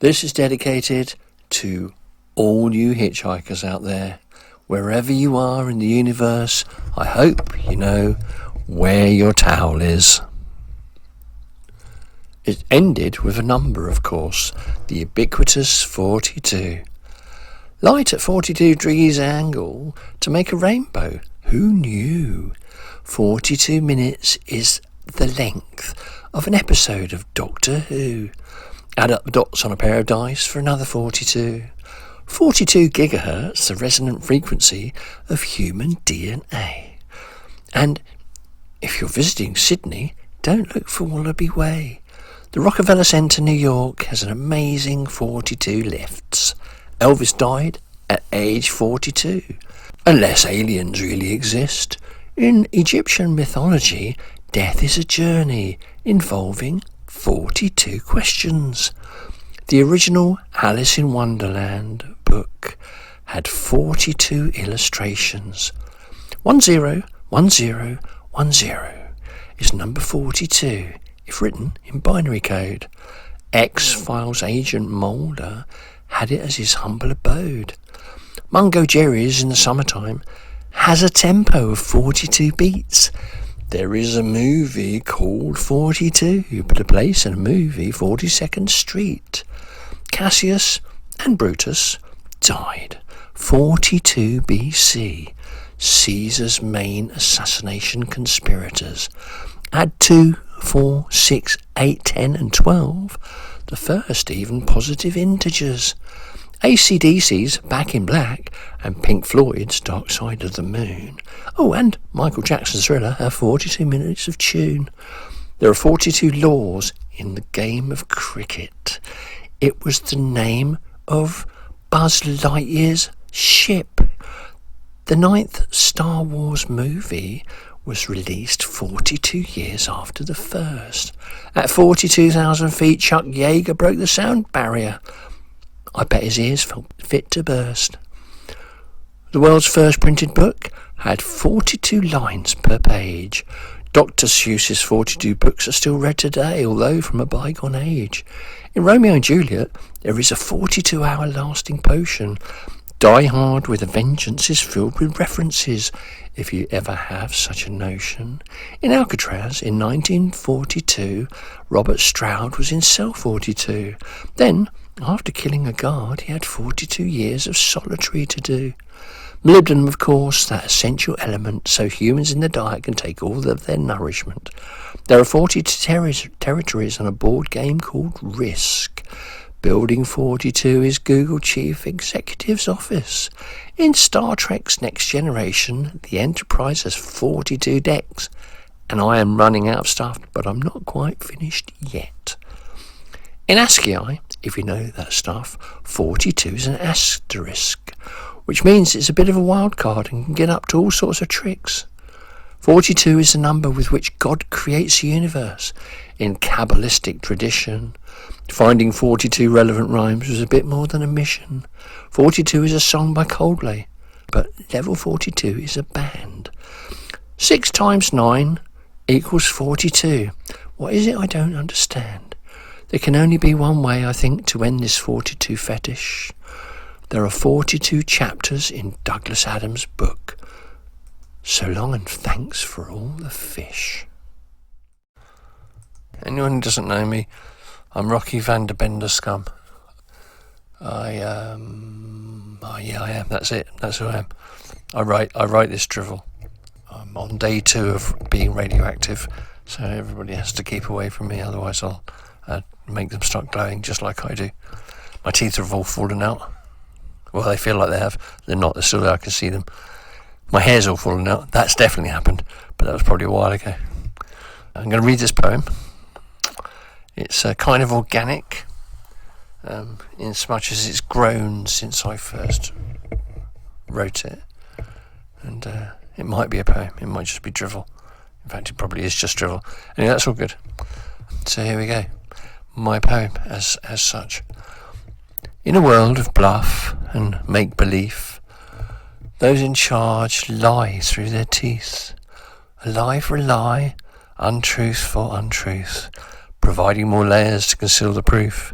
This is dedicated to all you hitchhikers out there. Wherever you are in the universe, I hope you know where your towel is. It ended with a number, of course, the ubiquitous 42. Light at 42 degrees angle to make a rainbow. Who knew? 42 minutes is the length of an episode of Doctor Who. Add up the dots on a pair of dice for another 42. 42 gigahertz, the resonant frequency of human DNA. And if you're visiting Sydney, don't look for Wallaby Way. The Rockefeller Centre, New York, has an amazing 42 lifts. Elvis died at age 42. Unless aliens really exist. In Egyptian mythology, death is a journey involving 42 questions. The original Alice in Wonderland book had 42 illustrations. 101010 is number 42, if written in binary code. X-Files agent Mulder had it as his humble abode. Mungo Jerry's in the summertime has a tempo of 42 beats. There is a movie called 42, but a place in a movie, 42nd Street. Cassius and Brutus died 42 BC. Caesar's main assassination conspirators. Add 2, 4, 6, 8, 10 and 12, the first even positive integers. AC/DC's Back in Black and Pink Floyd's Dark Side of the Moon. Oh, and Michael Jackson's Thriller have 42 minutes of tune. There are 42 laws in the game of cricket. It was the name of Buzz Lightyear's ship. The 9th Star Wars movie was released 42 years after the first. At 42,000 feet, Chuck Yeager broke the sound barrier. I bet his ears felt fit to burst. The world's first printed book had 42 lines per page. Dr. Seuss's 42 books are still read today, although from a bygone age. In Romeo and Juliet, there is a 42-hour lasting potion. Die Hard with a Vengeance is filled with references, if you ever have such a notion. In Alcatraz, in 1942, Robert Stroud was in cell 42. Then, after killing a guard, he had 42 years of solitary to do. Molybdenum, of course, that essential element, so humans in the diet can take all of their nourishment. There are 42 territories on a board game called Risk. Building 42 is Google Chief Executive's office. In Star Trek's Next Generation, the Enterprise has 42 decks. And I am running out of stuff, but I'm not quite finished yet. In ASCII, if you know that stuff, 42 is an asterisk, which means it's a bit of a wild card and can get up to all sorts of tricks. 42 is the number with which God creates the universe. In Kabbalistic tradition, finding 42 relevant rhymes was a bit more than a mission. 42 is a song by Coldplay, but Level 42 is a band. 6 times 9 equals 42. What is it I don't understand? There can only be one way, I think, to end this 42 fetish. There are 42 chapters in Douglas Adams' book. So long and thanks for all the fish. Anyone who doesn't know me, I'm Rocky van der Benderskum. I am. That's it. That's who I am. I write this drivel. I'm on day 2 of being radioactive, so everybody has to keep away from me, otherwise I'll make them start glowing just like I do. My teeth have all fallen out. Well, they feel like they have. They're not. They're still there. I can see them. My hair's all fallen out. That's definitely happened, but that was probably a while ago. I'm going to read this poem. It's kind of organic, in as much as it's grown since I first wrote it. And it might be a poem. It might just be drivel. In fact, it probably is just drivel. Anyway, that's all good. So here we go. My poem as such. In a world of bluff and make-believe, those in charge lie through their teeth. A lie for a lie, untruth for untruth, providing more layers to conceal the proof.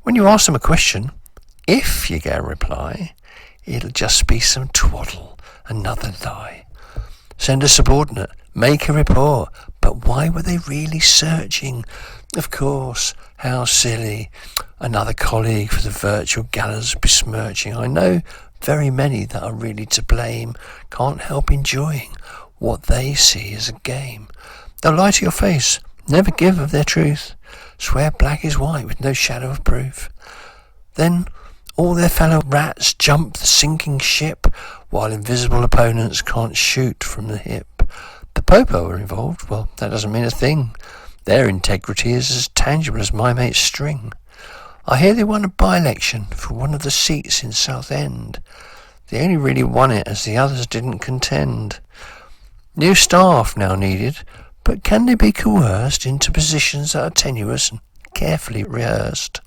When you ask them a question, if you get a reply, it'll just be some twaddle, another lie. Send a subordinate, make a report, but why were they really searching? Of course, how silly. Another colleague for the virtual gallows besmirching. I know very many that are really to blame, can't help enjoying what they see as a game. They'll lie to your face, never give of their truth, swear black is white with no shadow of proof. Then all their fellow rats jump the sinking ship, while invisible opponents can't shoot from the hip. The popo are involved, well, that doesn't mean a thing. Their integrity is as tangible as my mate's string. I hear they won a by-election for one of the seats in Southend. They only really won it as the others didn't contend. New staff now needed, but can they be coerced into positions that are tenuous and carefully rehearsed?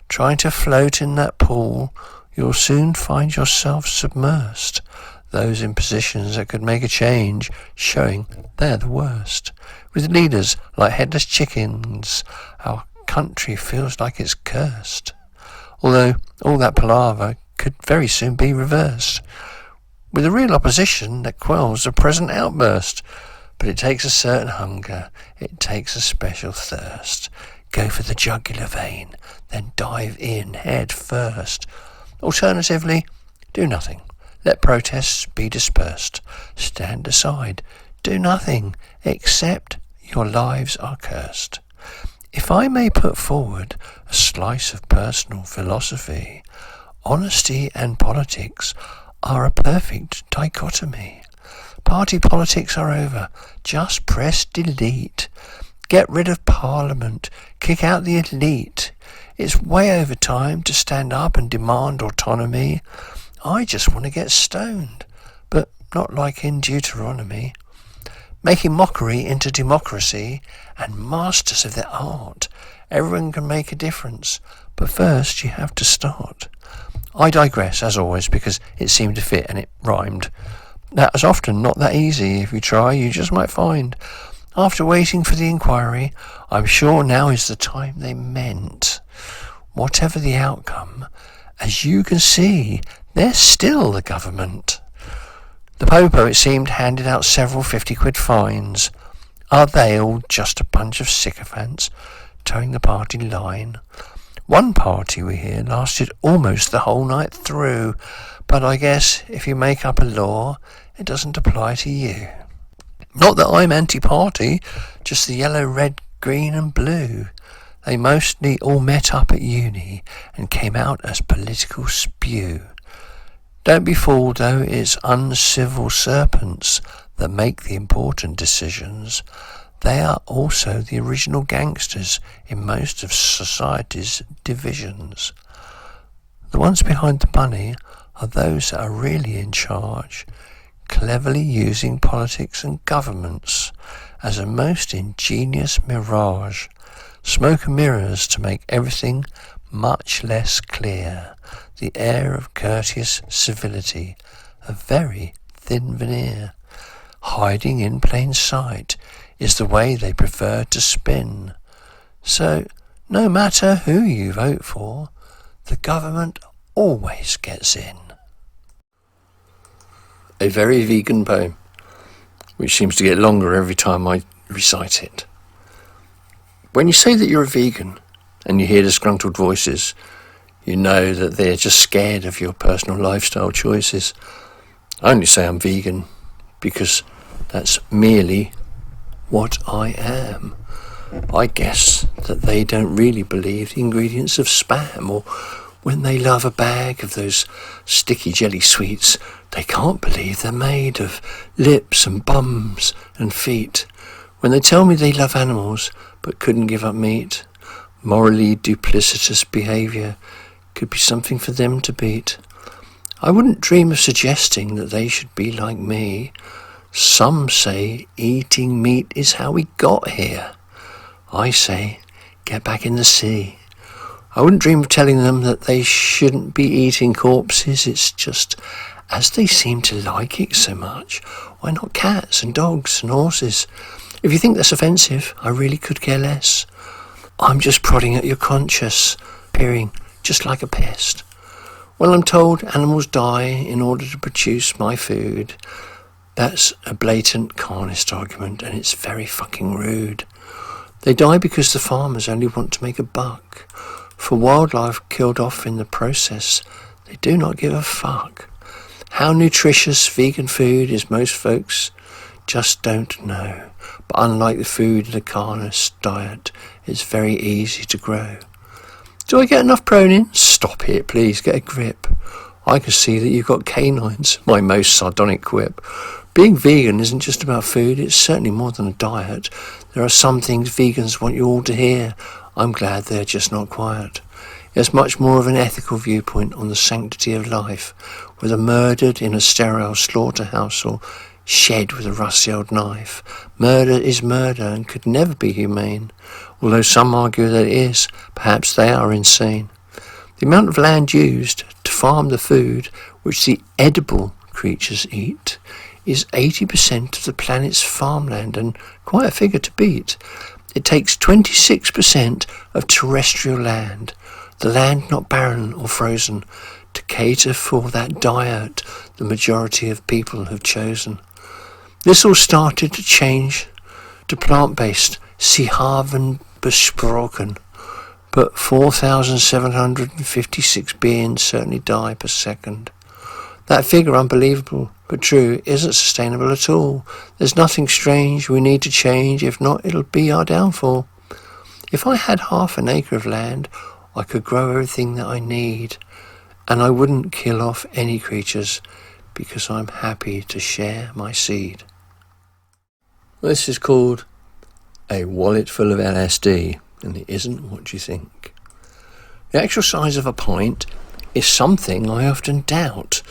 Trying to float in that pool, you'll soon find yourself submersed. Those in positions that could make a change, showing they're the worst. With leaders like headless chickens, our country feels like it's cursed. Although all that palaver could very soon be reversed, with a real opposition that quells the present outburst. But it takes a certain hunger, it takes a special thirst. Go for the jugular vein, then dive in head first. Alternatively, do nothing. Let protests be dispersed. Stand aside. Do nothing, except your lives are cursed. If I may put forward a slice of personal philosophy, honesty and politics are a perfect dichotomy. Party politics are over. Just press delete. Get rid of Parliament. Kick out the elite. It's way over time to stand up and demand autonomy. I just want to get stoned, but not like in Deuteronomy. Making mockery into democracy and masters of their art. Everyone can make a difference, but first you have to start. I digress, as always, because it seemed to fit and it rhymed. That is often not that easy. If you try, you just might find. After waiting for the inquiry, I'm sure now is the time they meant. Whatever the outcome, as you can see, they're still the government. The popo, it seemed, handed out several 50-quid fines. Are they all just a bunch of sycophants towing the party line? One party, we hear, lasted almost the whole night through, but I guess if you make up a law, it doesn't apply to you. Not that I'm anti-party, just the yellow, red, green and blue. They mostly all met up at uni and came out as political spew. Don't be fooled though, it's uncivil serpents that make the important decisions. They are also the original gangsters in most of society's divisions. The ones behind the money are those that are really in charge, cleverly using politics and governments as a most ingenious mirage, smoke and mirrors to make everything much less clear. The air of courteous civility, a very thin veneer, hiding in plain sight, is the way they prefer to spin. So, no matter who you vote for, the government always gets in. A very vegan poem, which seems to get longer every time I recite it. When you say that you're a vegan and you hear disgruntled voices, you know that they're just scared of your personal lifestyle choices. I only say I'm vegan because that's merely what I am. I guess that they don't really believe the ingredients of Spam, or when they love a bag of those sticky jelly sweets, they can't believe they're made of lips and bums and feet. When they tell me they love animals but couldn't give up meat, morally duplicitous behaviour could be something for them to beat. I wouldn't dream of suggesting that they should be like me. Some say eating meat is how we got here. I say, get back in the sea. I wouldn't dream of telling them that they shouldn't be eating corpses. It's just, as they seem to like it so much, why not cats and dogs and horses? If you think that's offensive, I really could care less. I'm just prodding at your conscience. disappearing just like a pest. Well, I'm told animals die in order to produce my food. That's a blatant carnist argument, and it's very fucking rude. They die because the farmers only want to make a buck. For wildlife killed off in the process, they do not give a fuck. How nutritious vegan food is, most folks just don't know. But unlike the food in a carnist diet, it's very easy to grow. Do I get enough protein? Stop it, please, get a grip. I can see that you've got canines, my most sardonic quip. Being vegan isn't just about food, it's certainly more than a diet. There are some things vegans want you all to hear. I'm glad they're just not quiet. It's much more of an ethical viewpoint on the sanctity of life, whether murdered in a sterile slaughterhouse or shed with a rusty old knife. Murder is murder and could never be humane. Although some argue that it is, perhaps they are insane. The amount of land used to farm the food which the edible creatures eat is 80% of the planet's farmland, and quite a figure to beat. It takes 26% of terrestrial land, the land not barren or frozen, to cater for that diet the majority of people have chosen. This all started to change to plant-based, Sie haben besprochen, but 4,756 beings certainly die per second. That figure, unbelievable but true, isn't sustainable at all. There's nothing strange we need to change, if not it'll be our downfall. If I had half an acre of land, I could grow everything that I need, and I wouldn't kill off any creatures because I'm happy to share my seed. This is called a wallet full of LSD, and it isn't what you think. The actual size of a pint is something I often doubt.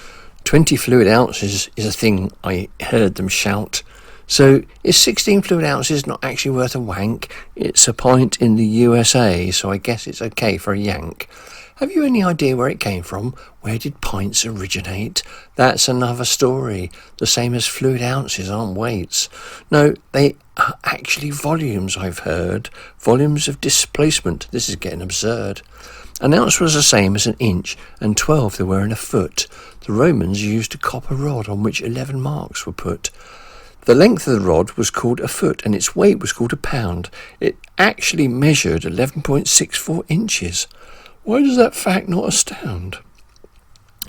20 fluid ounces is a thing I heard them shout. So is 16 fluid ounces not actually worth a wank? It's a pint in the USA, so I guess it's okay for a yank. Have you any idea where it came from? Where did pints originate? That's another story. The same as fluid ounces aren't weights. No, they are actually volumes, I've heard. Volumes of displacement. This is getting absurd. An ounce was the same as an inch, and 12 there were in a foot. The Romans used a copper rod on which 11 marks were put. The length of the rod was called a foot, and its weight was called a pound. It actually measured 11.64 inches. Why does that fact not astound?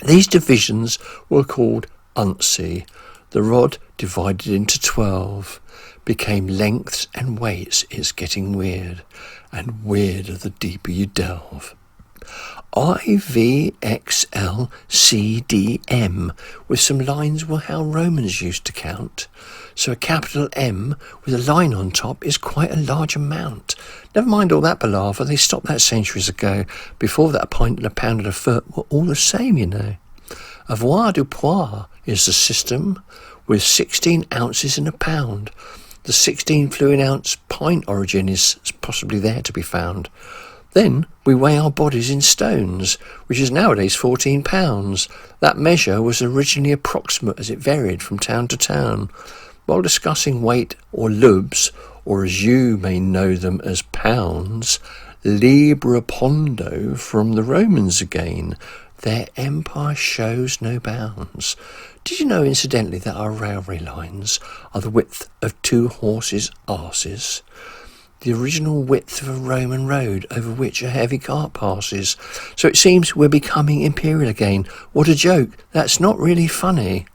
These divisions were called unsy. The rod divided into 12 became lengths and weights. It's getting weird, and weirder the deeper you delve. IVXLCDM, with some lines were how Romans used to count. So a capital M with a line on top is quite a large amount. Never mind all that palaver, they stopped that centuries ago. Before that, a pint and a pound and a foot were all the same, you know. Avoirdupois is the system, with 16 ounces in a pound. The 16 fluid ounce pint origin is possibly there to be found. Then we weigh our bodies in stones, which is nowadays 14 pounds. That measure was originally approximate as it varied from town to town. While discussing weight or lubs, or as you may know them as pounds, libra pondo from the Romans again, their empire shows no bounds. Did you know, incidentally, that our railway lines are the width of 2 horses' arses? The original width of a Roman road over which a heavy cart passes. So it seems we're becoming imperial again. What a joke. That's not really funny.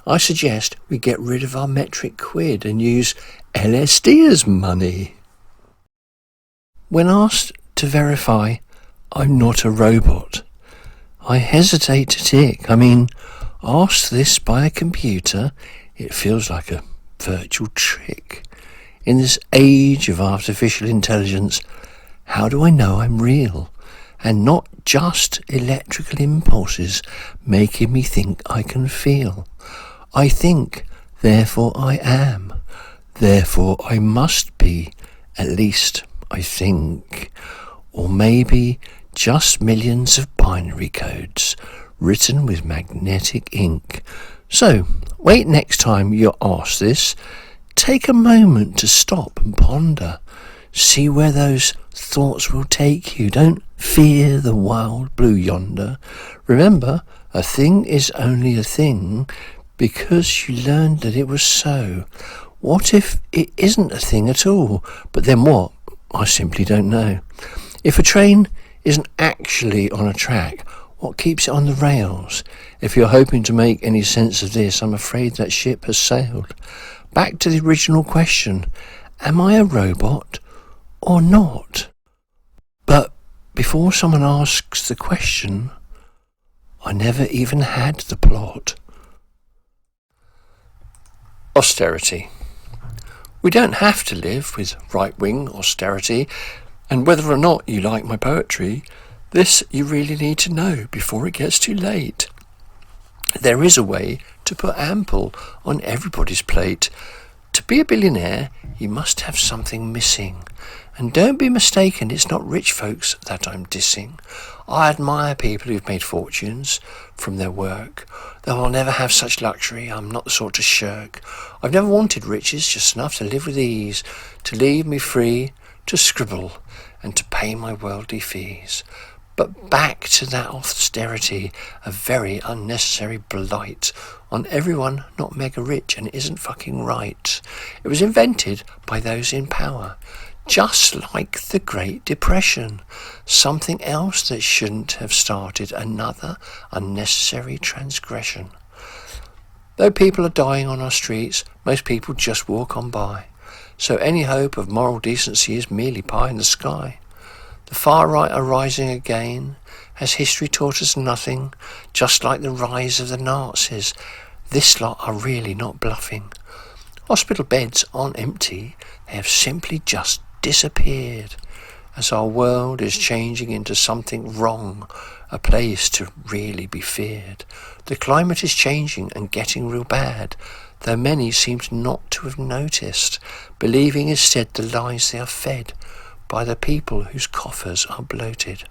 I suggest we get rid of our metric quid and use LSD as money. When asked to verify I'm not a robot, I hesitate to tick. Asked this by a computer, it feels like a virtual trick. In this age of artificial intelligence, how do I know I'm real and not just electrical impulses making me think I can feel? I think, therefore I am, therefore I must be, at least I think. Or maybe just millions of binary codes written with magnetic ink. So, wait next time you're asked this. Take a moment to stop and ponder. See where those thoughts will take you. Don't fear the wild blue yonder. Remember, a thing is only a thing because you learned that it was so. What if it isn't a thing at all? But then what? I simply don't know. If a train isn't actually on a track, what keeps it on the rails? If you're hoping to make any sense of this, I'm afraid that ship has sailed. Back to the original question. Am I a robot or not? But before someone asks the question, I never even had the plot. Austerity. We don't have to live with right-wing austerity, and whether or not you like my poetry, this you really need to know before it gets too late. There is a way to put ample on everybody's plate. To be a billionaire, you must have something missing. And don't be mistaken, it's not rich folks that I'm dissing. I admire people who've made fortunes from their work, though I'll never have such luxury. I'm not the sort to shirk. I've never wanted riches, just enough to live with ease, to leave me free to scribble and to pay my worldly fees. But back to that austerity, a very unnecessary blight on everyone not mega rich, and it isn't fucking right. It was invented by those in power, just like the Great Depression. Something else that shouldn't have started, another unnecessary transgression. Though people are dying on our streets, most people just walk on by. So any hope of moral decency is merely pie in the sky. The far right are rising again. Has history taught us nothing? Just like the rise of the Nazis, this lot are really not bluffing. Hospital beds aren't empty, they have simply just disappeared. As our world is changing into something wrong, a place to really be feared. The climate is changing and getting real bad, though many seem not to have noticed, believing instead the lies they are fed by the people whose coffers are bloated.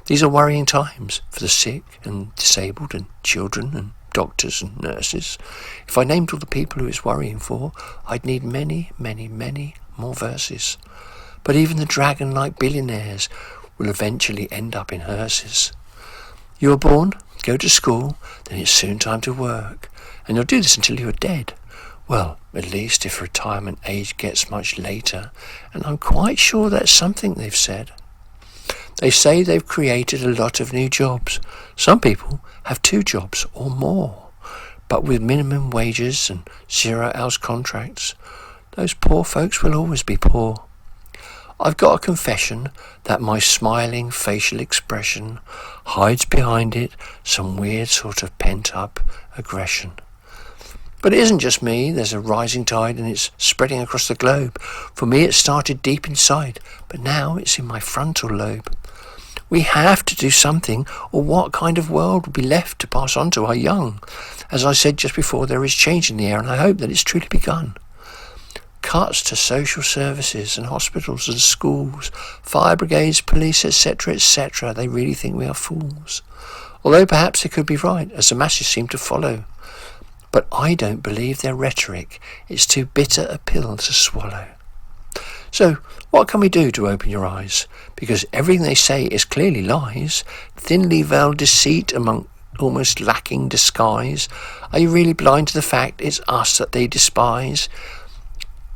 These are worrying times for the sick and disabled and children and doctors and nurses. If I named all the people who it's worrying for, I'd need many, many, many more verses. But even the dragon-like billionaires will eventually end up in hearses. You were born, go to school, then it's soon time to work, and you'll do this until you're dead. Well, at least if retirement age gets much later, and I'm quite sure that's something they've said. They say they've created a lot of new jobs. Some people have 2 jobs or more, but with minimum wages and 0-hours contracts, those poor folks will always be poor. I've got a confession that my smiling facial expression hides behind it some weird sort of pent-up aggression. But it isn't just me, there's a rising tide and it's spreading across the globe. For me it started deep inside, but now it's in my frontal lobe. We have to do something, or what kind of world will be left to pass on to our young? As I said just before, there is change in the air and I hope that it's truly begun. Cuts to social services and hospitals and schools, fire brigades, police, etc., etc. They really think we are fools. Although perhaps they could be right, as the masses seem to follow. But I don't believe their rhetoric. It's too bitter a pill to swallow. So, what can we do to open your eyes? Because everything they say is clearly lies, thinly veiled deceit among almost lacking disguise. Are you really blind to the fact it's us that they despise?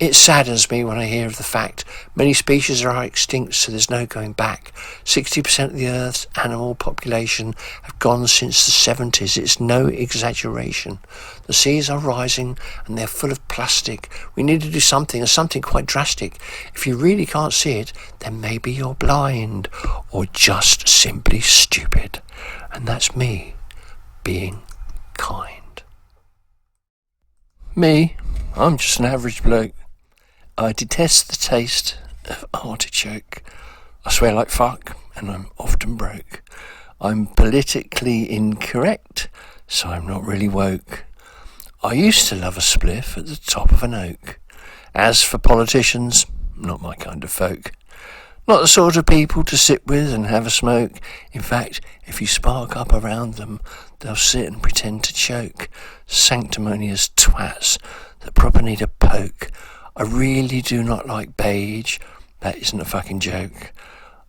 It saddens me when I hear of the fact many species are extinct, so there's no going back. 60% of the Earth's animal population have gone since the 70s. It's no exaggeration. The seas are rising and they're full of plastic. We need to do something, and something quite drastic. If you really can't see it, then maybe you're blind or just simply stupid. And that's me being kind. Me, I'm just an average bloke. I detest the taste of artichoke. I swear like fuck, and I'm often broke. I'm politically incorrect, so I'm not really woke. I used to love a spliff at the top of an oak. As for politicians, not my kind of folk. Not the sort of people to sit with and have a smoke. In fact, if you spark up around them, they'll sit and pretend to choke. Sanctimonious twats that proper need a poke. I really do not like beige, That isn't a fucking joke.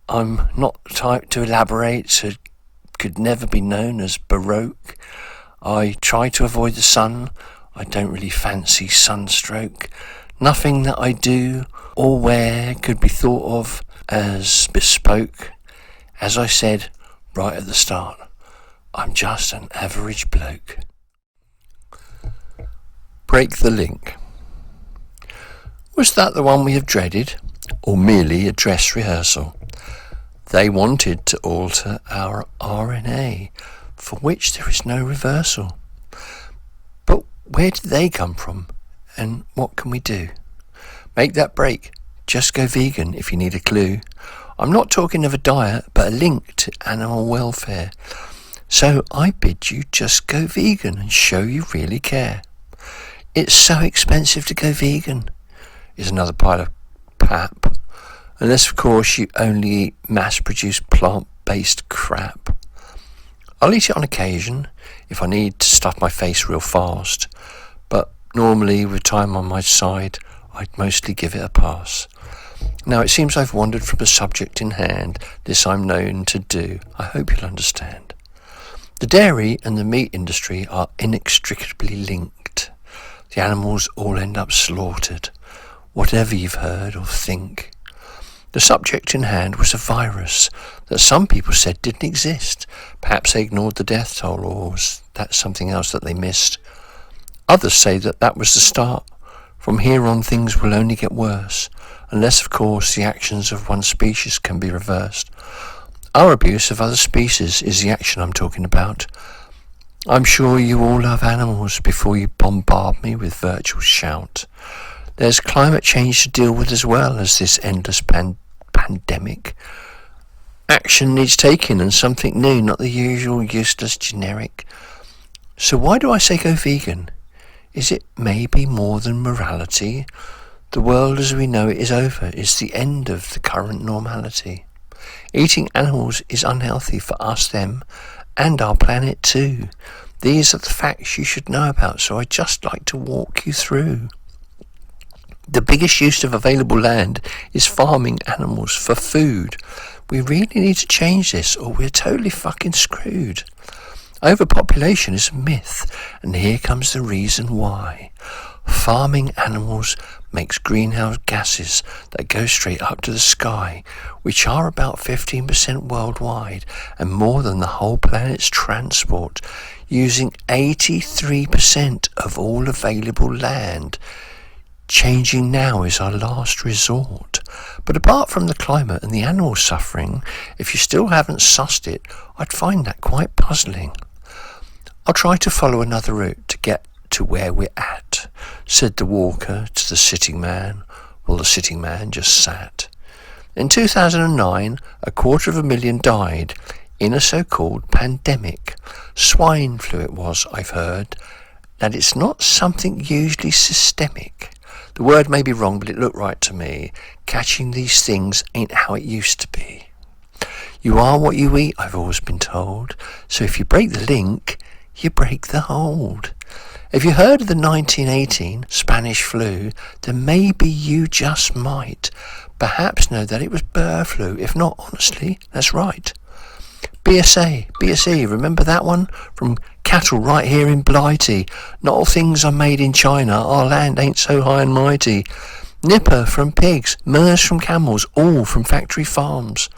I'm not the type to elaborate, so could never be known as baroque. I try to avoid the sun. I don't really fancy sunstroke. Nothing that I do or wear could be thought of as bespoke. As I said right at the start, I'm just an average bloke. Break the link. Was that the one we have dreaded, or merely a dress rehearsal? They wanted to alter our RNA, for which there is no reversal. But where did they come from, and what can we do? Make that break. Just go vegan if you need a clue. I'm not talking of a diet, but a link to animal welfare. So I bid you just go vegan and show you really care. It's so expensive to go vegan, is another pile of pap. Unless, of course, you only eat mass-produced plant-based crap. I'll eat it on occasion if I need to stuff my face real fast, but normally, with time on my side, I'd mostly give it a pass. Now, it seems I've wandered from the subject in hand. This I'm known to do. I hope you'll understand. The dairy and the meat industry are inextricably linked. The animals all end up slaughtered, whatever you've heard or think. The subject in hand was a virus that some people said didn't exist. Perhaps they ignored the death toll, or was that something else that they missed? Others say that was the start. From here on things will only get worse, unless of course the actions of one species can be reversed. Our abuse of other species is the action I'm talking about. I'm sure you all love animals before you bombard me with virtual shout. There's climate change to deal with as well as this endless pandemic. Action needs taking and something new, not the usual useless generic. So why do I say go vegan? Is it maybe more than morality? The world as we know it is over. It's the end of the current normality. Eating animals is unhealthy for us, them, and our planet too. These are the facts you should know about, so I'd just like to walk you through. The biggest use of available land is farming animals for food. We really need to change this or we're totally fucking screwed. Overpopulation is a myth, and here comes the reason why. Farming animals makes greenhouse gases that go straight up to the sky, which are about 15% worldwide and more than the whole planet's transport, using 83% of all available land. Changing now is our last resort. But apart from the climate and the animal suffering, if you still haven't sussed it, I'd find that quite puzzling. I'll try to follow another route to get to where we're at, said the walker to the sitting man, while the sitting man just sat. In 2009, 250,000 died in a so-called pandemic. Swine flu it was, I've heard. That it's not something usually systemic. The word may be wrong, but it looked right to me. Catching these things ain't how it used to be. You are what you eat, I've always been told. So if you break the link, you break the hold. If you heard of the 1918 Spanish flu, then maybe you just might perhaps know that it was bird flu. If not, honestly, that's right. BSE, remember that one? From cattle right here in Blighty. Not all things are made in China, our land ain't so high and mighty. Nipper from pigs, MERS from camels, all from factory farms.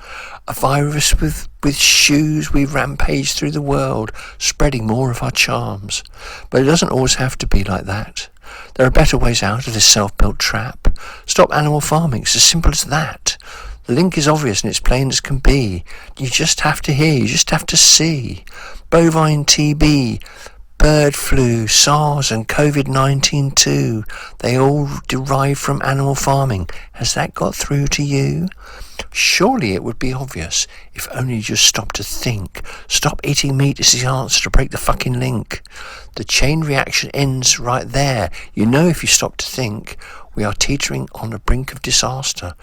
A virus with shoes, we rampage through the world, spreading more of our charms. But it doesn't always have to be like that. There are better ways out of this self-built trap. Stop animal farming, it's as simple as that. The link is obvious and it's plain as can be. You just have to hear, you just have to see. Bovine TB, bird flu, SARS and COVID-19 too. They all derive from animal farming. Has that got through to you? Surely it would be obvious if only you just stopped to think. Stop eating meat is the answer to break the fucking link. The chain reaction ends right there. You know if you stop to think. We are teetering on the brink of disaster.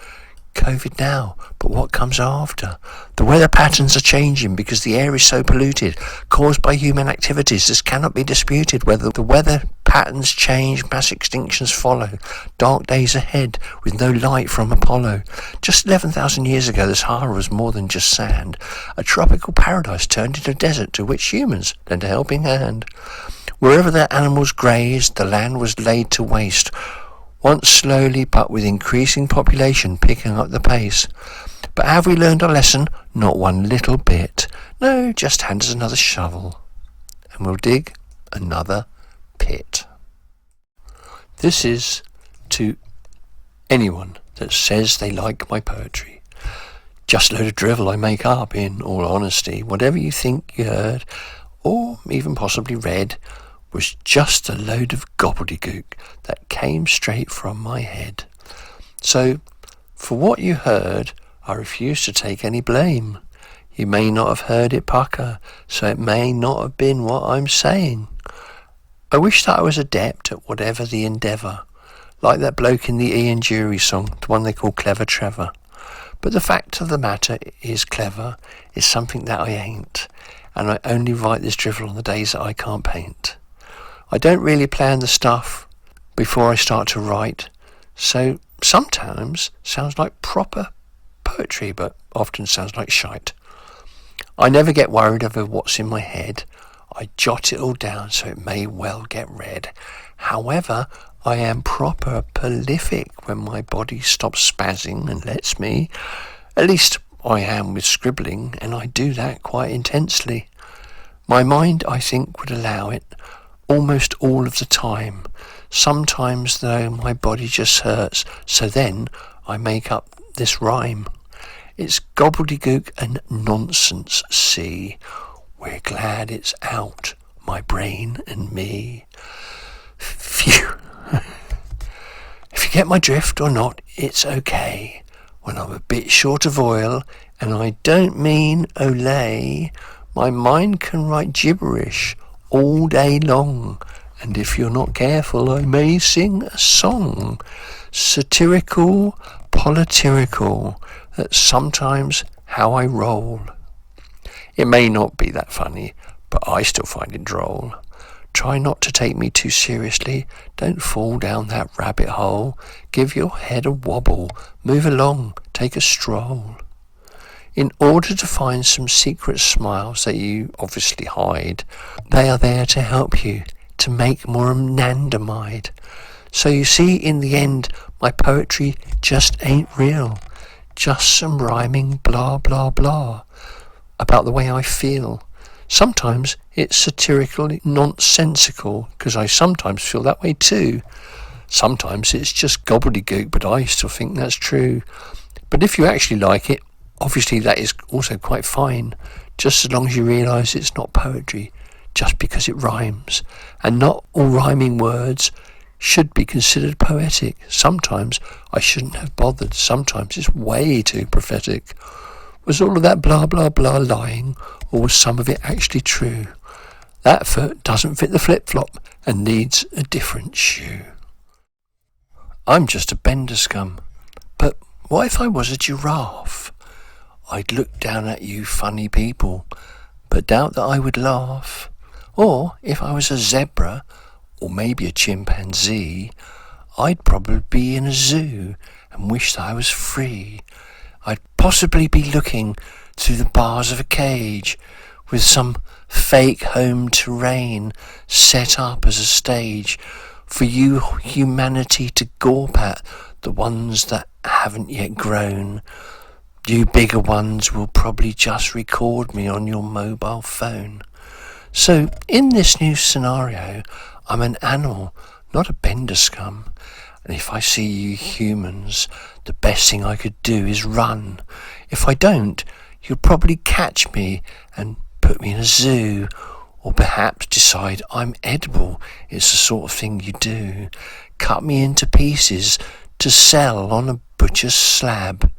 COVID now, but what comes after? The weather patterns are changing because the air is so polluted, caused by human activities. This cannot be disputed. Whether the weather patterns change, mass extinctions follow. Dark days ahead with no light from Apollo. Just 11,000 years ago, the Sahara was more than just sand. A tropical paradise turned into a desert to which humans lent a helping hand. Wherever the animals grazed, the land was laid to waste. Once slowly, but with increasing population picking up the pace. But have we learned our lesson? Not one little bit. No, just hand us another shovel, and we'll dig another pit. This is to anyone that says they like my poetry. Just a load of drivel I make up, in all honesty. Whatever you think you heard, or even possibly read, was just a load of gobbledygook that came straight from my head. So, for what you heard, I refuse to take any blame. You may not have heard it pucker, so it may not have been what I'm saying. I wish that I was adept at whatever the endeavour, like that bloke in the Ian Jury song, the one they call Clever Trevor. But the fact of the matter is clever is something that I ain't, and I only write this drivel on the days that I can't paint. I don't really plan the stuff before I start to write, so sometimes sounds like proper poetry, but often sounds like shite. I never get worried over what's in my head. I jot it all down so it may well get read. However, I am proper prolific when my body stops spazzing and lets me. At least I am with scribbling, and I do that quite intensely. My mind, I think, would allow it almost all of the time. Sometimes, though, my body just hurts, so then I make up this rhyme. It's gobbledygook and nonsense, see. We're glad it's out, my brain and me. Phew. If you get my drift or not, it's okay. When I'm a bit short of oil, and I don't mean olay, my mind can write gibberish all day long, and if you're not careful, I may sing a song, satirical, political, that's sometimes how I roll. It may not be that funny, but I still find it droll. Try not to take me too seriously, don't fall down that rabbit hole, give your head a wobble, move along, take a stroll. In order to find some secret smiles that you obviously hide, they are there to help you to make more anandamide. So you see, in the end, my poetry just ain't real. Just some rhyming blah blah blah about the way I feel. Sometimes it's satirical, nonsensical, because I sometimes feel that way too. Sometimes it's just gobbledygook, but I still think that's true. But if you actually like it, obviously that is also quite fine, just as long as you realise it's not poetry, just because it rhymes. And not all rhyming words should be considered poetic. Sometimes I shouldn't have bothered. Sometimes it's way too prophetic. Was all of that blah blah blah lying, or was some of it actually true? That foot doesn't fit the flip-flop and needs a different shoe. I'm just a Benderskum, but what if I was a giraffe? I'd look down at you funny people, but doubt that I would laugh. Or if I was a zebra, or maybe a chimpanzee, I'd probably be in a zoo and wish that I was free. I'd possibly be looking through the bars of a cage with some fake home terrain set up as a stage for you humanity to gawp at, the ones that haven't yet grown. You bigger ones will probably just record me on your mobile phone. So in this new scenario, I'm an animal, not a Benderskum. And if I see you humans, the best thing I could do is run. If I don't, you'll probably catch me and put me in a zoo, or perhaps decide I'm edible. It's the sort of thing you do. Cut me into pieces to sell on a butcher's slab.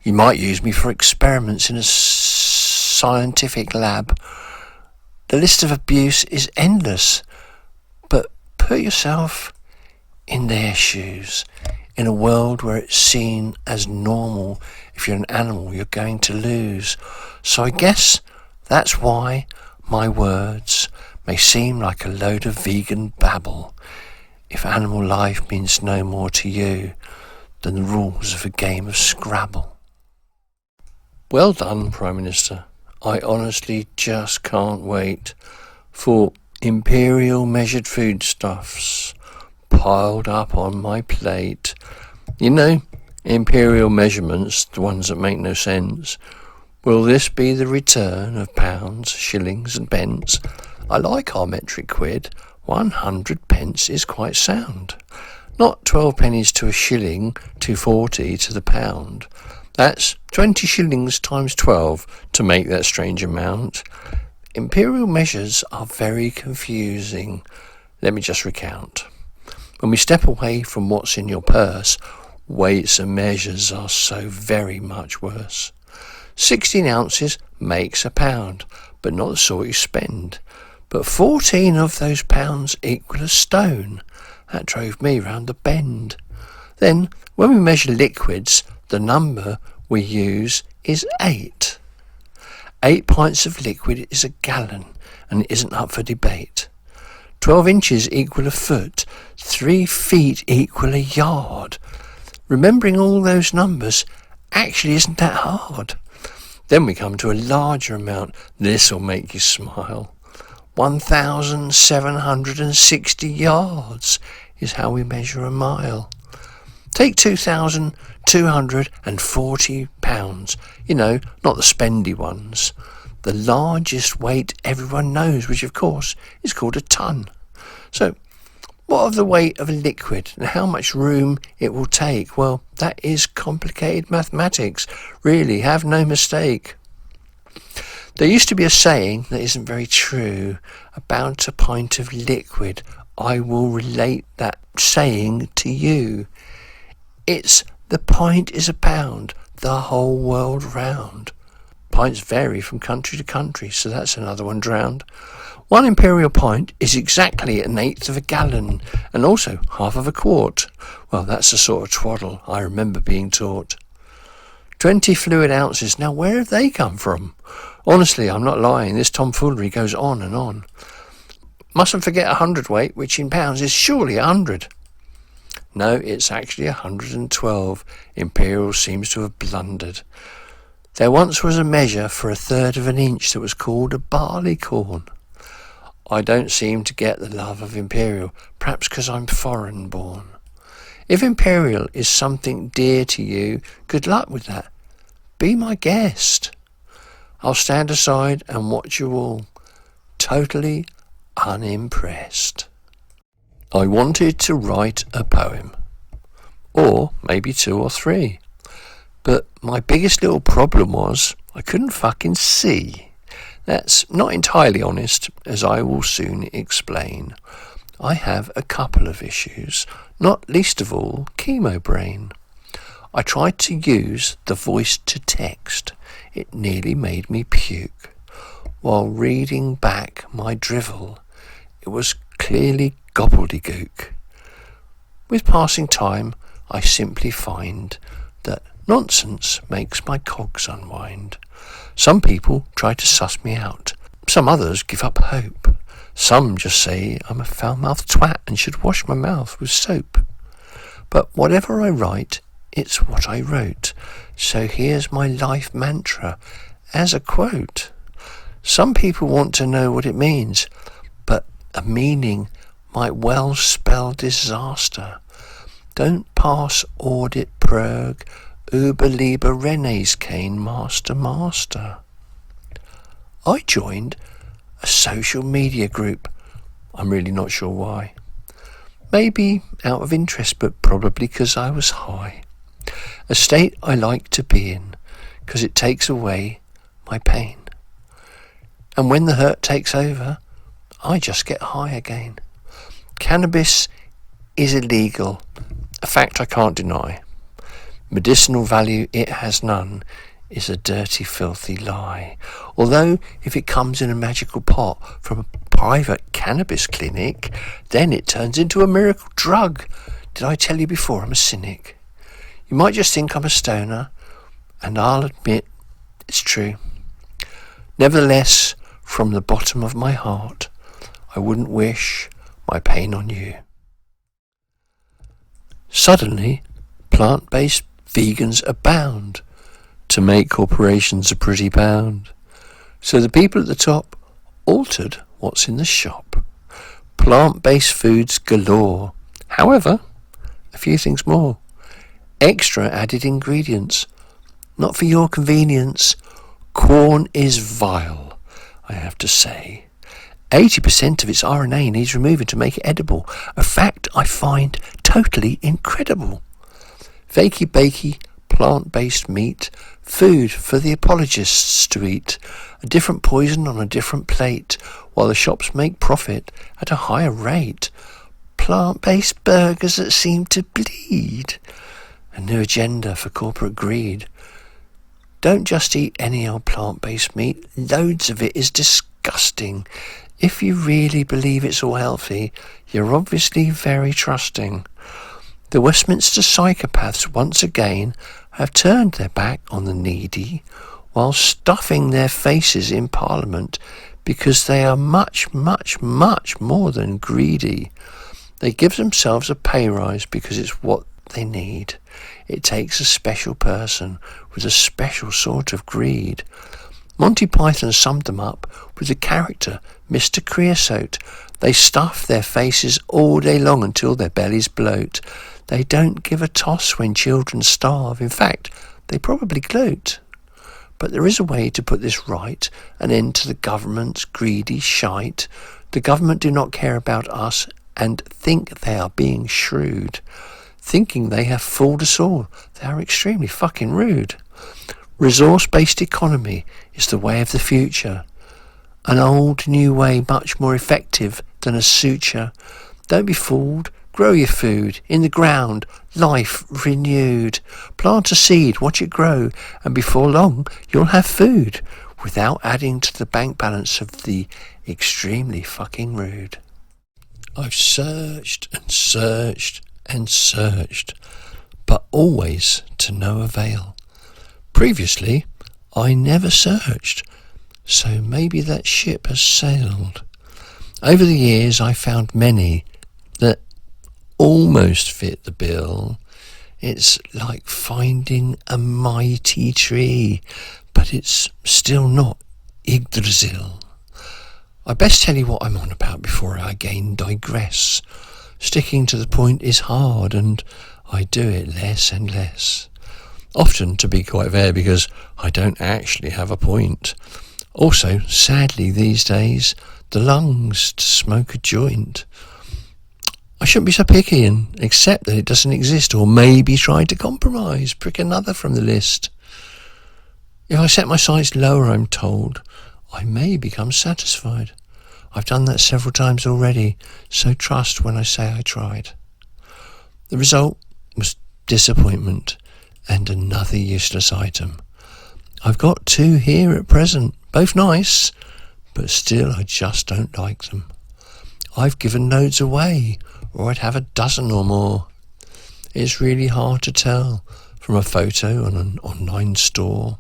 You might use me for experiments in a scientific lab. The list of abuse is endless, but put yourself in their shoes. In a world where it's seen as normal, if you're an animal, you're going to lose. So I guess that's why my words may seem like a load of vegan babble if animal life means no more to you than the rules of a game of Scrabble. Well done, Prime Minister. I honestly just can't wait for Imperial measured foodstuffs piled up on my plate. You know, Imperial measurements, the ones that make no sense. Will this be the return of pounds, shillings and pence? I like our metric quid. 100 pence is quite sound. Not 12 pennies to a shilling, 2.40 to the pound. That's 20 shillings times 12 to make that strange amount. Imperial measures are very confusing. Let me just recount. When we step away from what's in your purse, weights and measures are so very much worse. 16 ounces makes a pound, but not the sort you spend. But 14 of those pounds equal a stone. That drove me round the bend. Then, when we measure liquids, the number we use is 8. 8 pints of liquid is a gallon, and it isn't up for debate. 12 inches equal a foot, 3 feet equal a yard. Remembering all those numbers actually isn't that hard. Then we come to a larger amount. This'll make you smile. 1,760 yards is how we measure a mile. Take 2,240 pounds. You know, not the spendy ones. The largest weight everyone knows, which of course is called a ton. So, what of the weight of a liquid and how much room it will take? Well, that is complicated mathematics. Really, have no mistake. There used to be a saying that isn't very true about a pint of liquid. I will relate that saying to you. It's the pint is a pound, the whole world round. Pints vary from country to country, so that's another one drowned. 1 imperial pint is exactly 1/8 of a gallon, and also half of a quart. Well, that's the sort of twaddle I remember being taught. 20 fluid ounces, now where have they come from? Honestly, I'm not lying, this tomfoolery goes on and on. Mustn't forget 100 weight, which in pounds is surely 100. No, it's actually 112. Imperial seems to have blundered. There once was a measure for 1/3 of an inch that was called a barleycorn. I don't seem to get the love of Imperial, perhaps because I'm foreign born. If Imperial is something dear to you, good luck with that. Be my guest. I'll stand aside and watch you all, totally unimpressed. I wanted to write a poem, or maybe 2 or 3, but my biggest little problem was I couldn't fucking see. That's not entirely honest, as I will soon explain. I have a couple of issues, not least of all chemo brain. I tried to use the voice to text. It nearly made me puke. While reading back my drivel, it was clearly gobbledygook. With passing time, I simply find that nonsense makes my cogs unwind. Some people try to suss me out. Some others give up hope. Some just say I'm a foul-mouthed twat and should wash my mouth with soap. But whatever I write, it's what I wrote. So here's my life mantra as a quote. Some people want to know what it means, but a meaning might well spell disaster. Don't pass audit prog, Uber Liber Renes Kane Master. I joined a social media group. I'm really not sure why. Maybe out of interest, but probably because I was high. A state I like to be in, because it takes away my pain. And when the hurt takes over, I just get high again. Cannabis is illegal, a fact I can't deny. Medicinal value it has none is a dirty, filthy lie. Although, if it comes in a magical pot from a private cannabis clinic, then it turns into a miracle drug. Did I tell you before I'm a cynic? You might just think I'm a stoner, and I'll admit it's true. Nevertheless, from the bottom of my heart, I wouldn't wish my pain on you. Suddenly, plant-based vegans abound to make corporations a pretty pound. So the people at the top altered what's in the shop. Plant-based foods galore. However, a few things more. Extra added ingredients. Not for your convenience. Corn is vile, I have to say. 80% of its RNA needs removing to make it edible. A fact I find totally incredible. Fakey bakey, plant-based meat. Food for the apologists to eat. A different poison on a different plate, while the shops make profit at a higher rate. Plant-based burgers that seem to bleed. A new agenda for corporate greed. Don't just eat any old plant-based meat. Loads of it is disgusting. If you really believe it's all healthy, you're obviously very trusting. The Westminster psychopaths once again have turned their back on the needy while stuffing their faces in Parliament because they are much, much, much more than greedy. They give themselves a pay rise because it's what they need. It takes a special person with a special sort of greed. Monty Python summed them up with the character Mr. Creosote. They stuff their faces all day long until their bellies bloat. They don't give a toss when children starve. In fact, they probably gloat. But there is a way to put this right, an end to the government's greedy shite. The government do not care about us and think they are being shrewd. Thinking they have fooled us all. They are extremely fucking rude. Resource-based economy is the way of the future. An old new way much more effective than a suture. Don't be fooled. Grow your food in the ground, life renewed. Plant a seed, watch it grow, and before long you'll have food without adding to the bank balance of the extremely fucking rude. I've searched and searched and searched, but always to no avail. Previously, I never searched, so maybe that ship has sailed. Over the years, I found many that almost fit the bill. It's like finding a mighty tree, but it's still not Yggdrasil. I best tell you what I'm on about before I again digress. Sticking to the point is hard, and I do it less and less. Often, to be quite fair, because I don't actually have a point. Also, sadly these days, the lungs to smoke a joint. I shouldn't be so picky and accept that it doesn't exist, or maybe try to compromise, prick another from the list. If I set my sights lower, I'm told, I may become satisfied. I've done that several times already, so trust when I say I tried. The result was disappointment and another useless item. I've got 2 here at present, both nice, but still I just don't like them. I've given loads away, or I'd have a dozen or more. It's really hard to tell from a photo on an online store.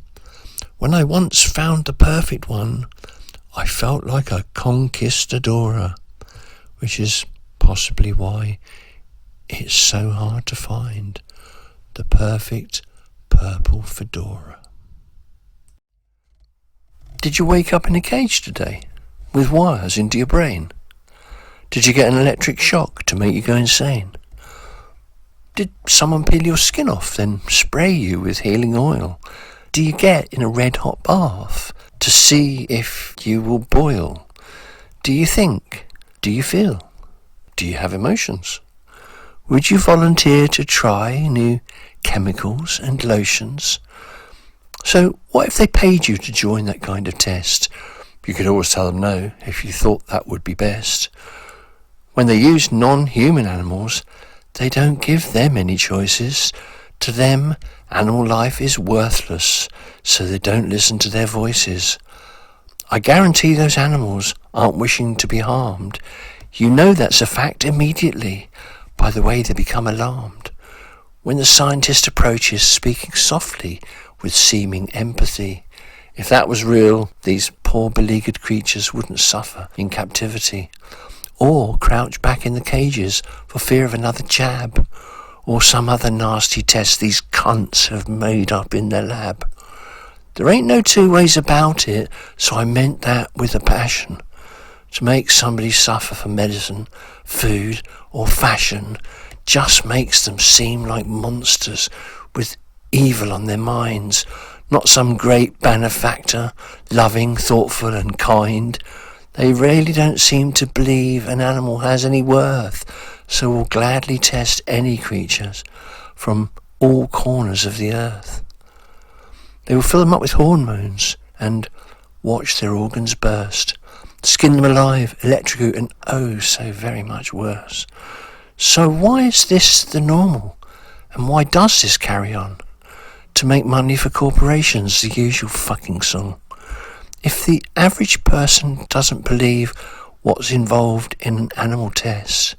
When I once found the perfect one, I felt like a conquistadora, which is possibly why it's so hard to find the perfect purple fedora. Did you wake up in a cage today, with wires into your brain? Did you get an electric shock to make you go insane? Did someone peel your skin off, then spray you with healing oil? Do you get in a red-hot bath to see if you will boil? Do you think? Do you feel? Do you have emotions? Would you volunteer to try new chemicals and lotions? So what if they paid you to join that kind of test? You could always tell them no if you thought that would be best. When they use non-human animals, they don't give them any choices. To them, animal life is worthless, so they don't listen to their voices. I guarantee those animals aren't wishing to be harmed. You know that's a fact immediately by the way they become alarmed. When the scientist approaches, speaking softly with seeming empathy, If that was real, these poor beleaguered creatures wouldn't suffer in captivity, or crouch back in the cages for fear of another jab, or some other nasty test these cunts have made up in their lab. There ain't no two ways about it, so I meant that with a passion. To make somebody suffer for medicine, food, or fashion just makes them seem like monsters with evil on their minds, not some great benefactor, loving, thoughtful and kind. They really don't seem to believe an animal has any worth, so will gladly test any creatures from all corners of the earth. They will fill them up with hormones and watch their organs burst, skin them alive, electrocute, and oh so very much worse. So why is this the normal? And why does this carry on? To make money for corporations, the usual fucking song. If the average person doesn't believe what's involved in an animal test,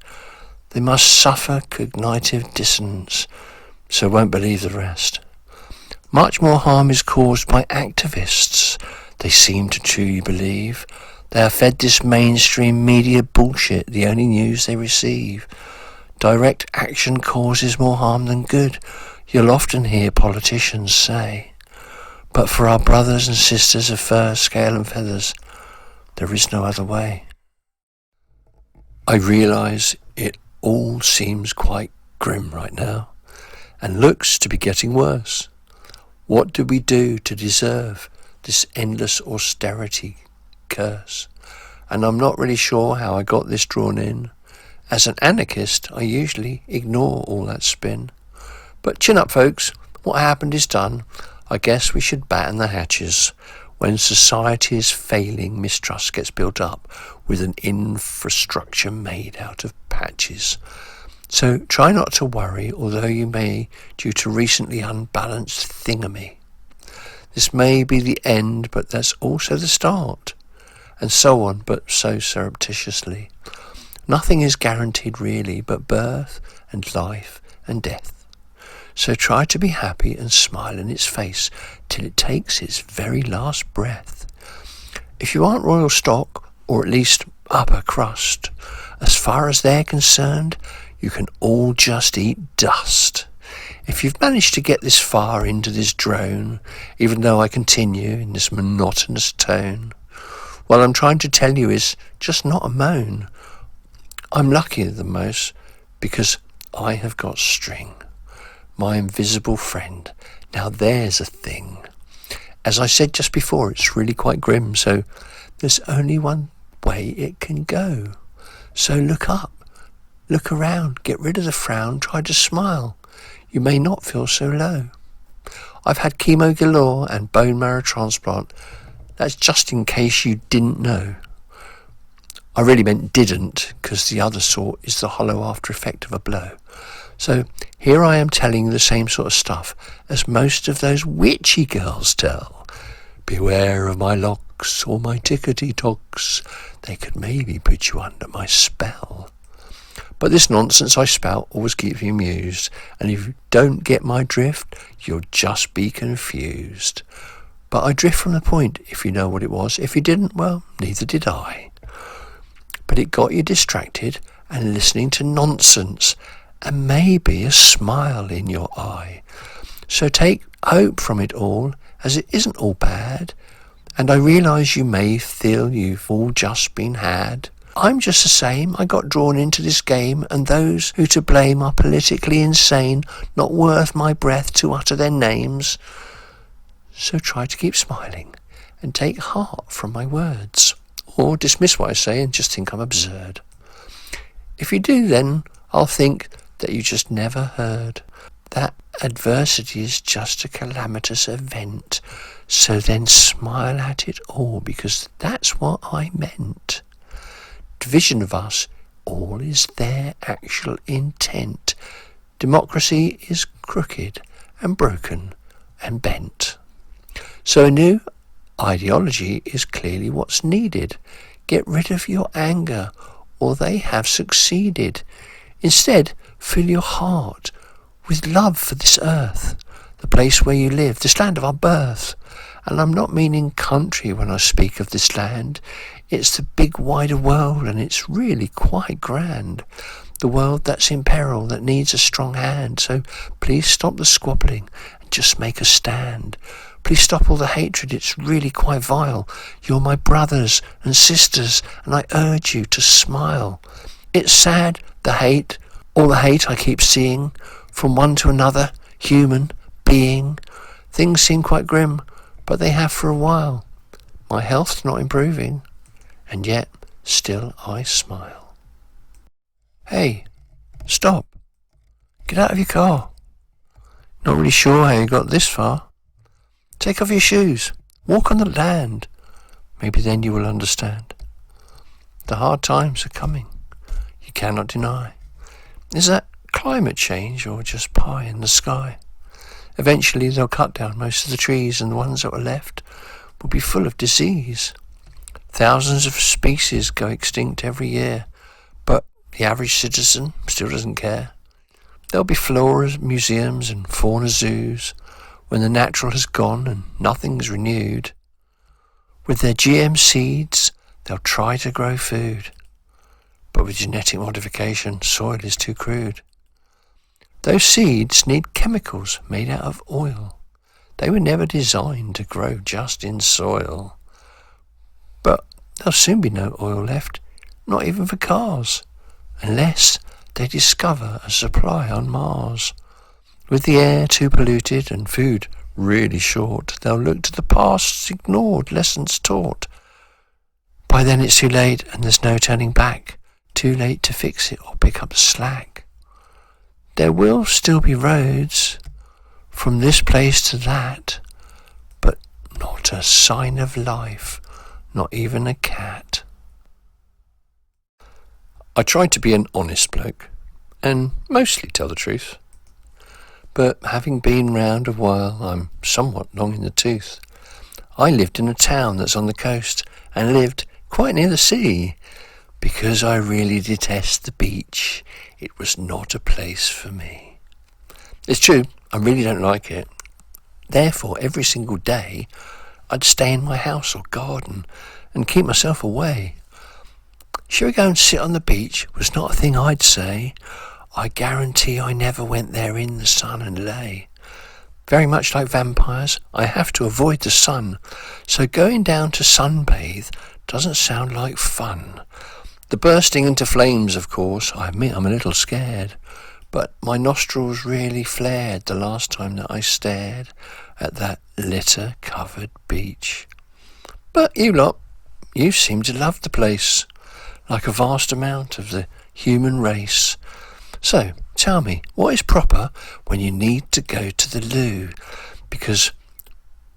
they must suffer cognitive dissonance, so won't believe the rest. Much more harm is caused by activists. They seem to truly believe they are fed this mainstream media bullshit, the only news they receive. Direct action causes more harm than good, you'll often hear politicians say. But for our brothers and sisters of fur, scale and feathers, there is no other way. I realise it all seems quite grim right now, and looks to be getting worse. What do we do to deserve this endless austerity curse? And I'm not really sure how I got this drawn in. As an anarchist, I usually ignore all that spin. But chin up, folks. What happened is done. I guess we should batten the hatches. When society is failing, mistrust gets built up with an infrastructure made out of patches. So try not to worry, although you may, due to recently unbalanced thingamy. This may be the end, but that's also the start. And so on, but so surreptitiously. Nothing is guaranteed really, but birth and life and death. So try to be happy and smile in its face till it takes its very last breath. If you aren't royal stock, or at least upper crust, as far as they're concerned, you can all just eat dust. If you've managed to get this far into this drone, even though I continue in this monotonous tone, what I'm trying to tell you is just not a moan. I'm luckier than most because I have got string, my invisible friend. Now there's a thing. As I said just before, it's really quite grim, so there's only one way it can go. So look up, look around, get rid of the frown, try to smile. You may not feel so low. I've had chemo galore and bone marrow transplant. That's just in case you didn't know. I really meant didn't, because the other sort is the hollow after effect of a blow. So here I am telling the same sort of stuff as most of those witchy girls tell. Beware of my locks or my tickety-tocks. They could maybe put you under my spell. But this nonsense I spout always keeps me amused, and if you don't get my drift, you'll just be confused. But I drift from the point, if you know what it was. If you didn't, well, neither did I. But it got you distracted and listening to nonsense, and maybe a smile in your eye. So take hope from it all, as it isn't all bad, and I realise you may feel you've all just been had. I'm just the same. I got drawn into this game, and those who to blame are politically insane, not worth my breath to utter their names. So try to keep smiling and take heart from my words, or dismiss what I say and just think I'm absurd. If you do, then I'll think that you just never heard that adversity is just a calamitous event. So then smile at it all, because that's what I meant. Division of us all is their actual intent. Democracy is crooked and broken and bent. So a new ideology is clearly what's needed. Get rid of your anger, or they have succeeded. Instead, fill your heart with love for this earth, the place where you live, this land of our birth, And I'm not meaning country when I speak of this land. It's the big wider world, and it's really quite grand. The world that's in peril, that needs a strong hand. So please stop the squabbling and just make a stand. Please stop all the hatred, it's really quite vile. You're my brothers and sisters, and I urge you to smile. It's sad, all the hate I keep seeing, from one to another human being. Things seem quite grim, but they have for a while. My health's not improving, and yet still I smile. Hey, stop. Get out of your car. Not really sure how you got this far. Take off your shoes. Walk on the land. Maybe then you will understand. The hard times are coming. You cannot deny. Is that climate change or just pie in the sky? Eventually they'll cut down most of the trees, and the ones that were left will be full of disease. Thousands of species go extinct every year, but the average citizen still doesn't care. There'll be flora museums and fauna zoos when the natural has gone and nothing's renewed. With their GM seeds, they'll try to grow food. But with genetic modification, soil is too crude. Those seeds need chemicals made out of oil. They were never designed to grow just in soil. But there'll soon be no oil left, not even for cars, unless they discover a supply on Mars. With the air too polluted and food really short, they'll look to the past's ignored lessons taught. By then it's too late and there's no turning back. Too late to fix it or pick up the slack. There will still be roads from this place to that, but not a sign of life, not even a cat. I tried to be an honest bloke and mostly tell the truth. But having been round a while, I'm somewhat long in the tooth. I lived in a town that's on the coast and lived quite near the sea. Because I really detest the beach, it was not a place for me. It's true, I really don't like it. Therefore, every single day, I'd stay in my house or garden and keep myself away. Shall we go and sit on the beach was not a thing I'd say. I guarantee I never went there in the sun and lay. Very much like vampires, I have to avoid the sun, so going down to sunbathe doesn't sound like fun. The bursting into flames, of course, I admit I'm a little scared, but my nostrils really flared the last time that I stared at that litter-covered beach. But you lot, you seem to love the place, like a vast amount of the human race. So, tell me, what is proper when you need to go to the loo? Because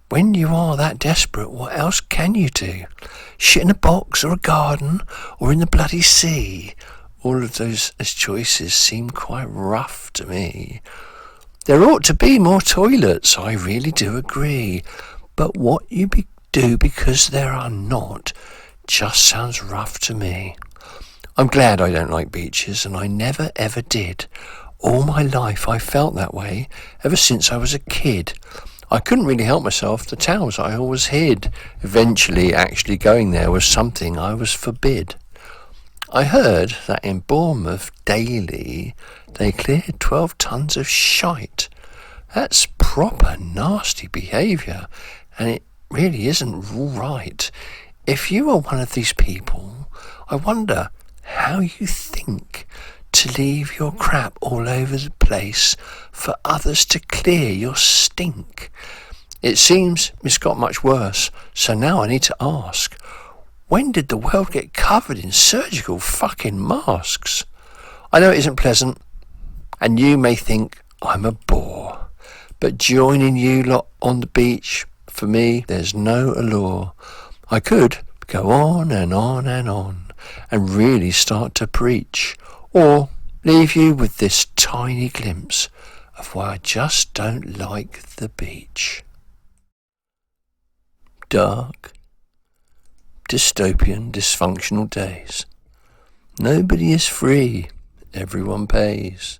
when you are that desperate, what else can you do? Shit in a box or a garden or in the bloody sea? All of those as choices seem quite rough to me. There ought to be more toilets, I really do agree. But what you do because there are not just sounds rough to me. I'm glad I don't like beaches, and I never ever did. All my life I felt that way, ever since I was a kid. I couldn't really help myself, the towels I always hid. Eventually actually going there was something I was forbid. I heard that in Bournemouth daily they cleared 12 tons of shite. That's proper nasty behaviour, and it really isn't right. If you are one of these people, I wonder how you think to leave your crap all over the place for others to clear your stink. It seems it's got much worse, so now I need to ask, when did the world get covered in surgical fucking masks? I know it isn't pleasant, and you may think I'm a bore, but joining you lot on the beach, for me, there's no allure. I could go on and on and on, and really start to preach, or leave you with this tiny glimpse of why I just don't like the beach. Dark, dystopian, dysfunctional days. Nobody is free, everyone pays.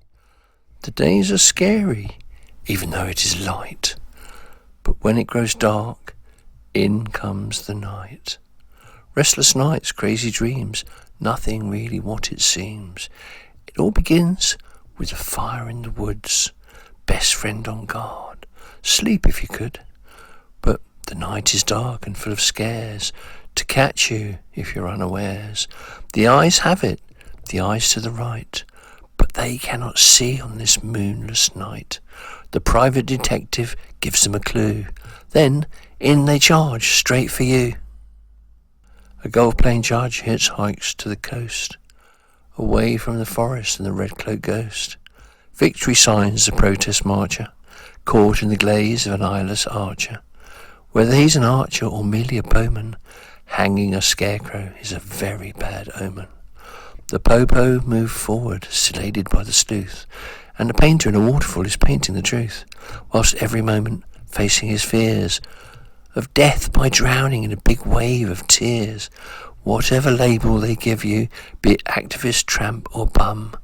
The days are scary, even though it is light. But when it grows dark, In comes the night. Restless nights, crazy dreams, nothing really what it seems. It all begins with a fire in the woods, best friend on guard. Sleep if you could, but the night is dark and full of scares to catch you if you're unawares. The eyes have it, the eyes to the right, but they cannot see on this moonless night. The private detective gives them a clue. Then in they charge straight for you. A gold-playing judge hitchhikes to the coast, away from the forest and the red-cloaked ghost. Victory signs the protest marcher, caught in the glaze of an eyeless archer. Whether he's an archer or merely a bowman, hanging a scarecrow is a very bad omen. The popo moved forward, slated by the sleuth, and the painter in a waterfall is painting the truth, whilst every moment facing his fears of death by drowning in a big wave of tears. Whatever label they give you, be it activist, tramp or bum,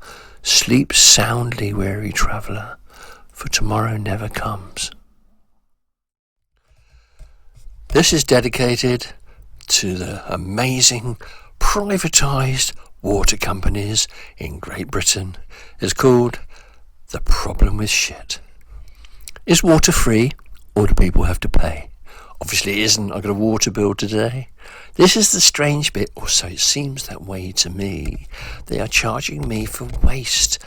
sleep soundly, weary traveller, for tomorrow never comes. This is dedicated to the amazing privatised water companies in Great Britain. It's called The Problem with Shit. Is water free or do people have to pay? Obviously it isn't. I got a water bill today. This is the strange bit, or so it seems that way to me. They are charging me for waste,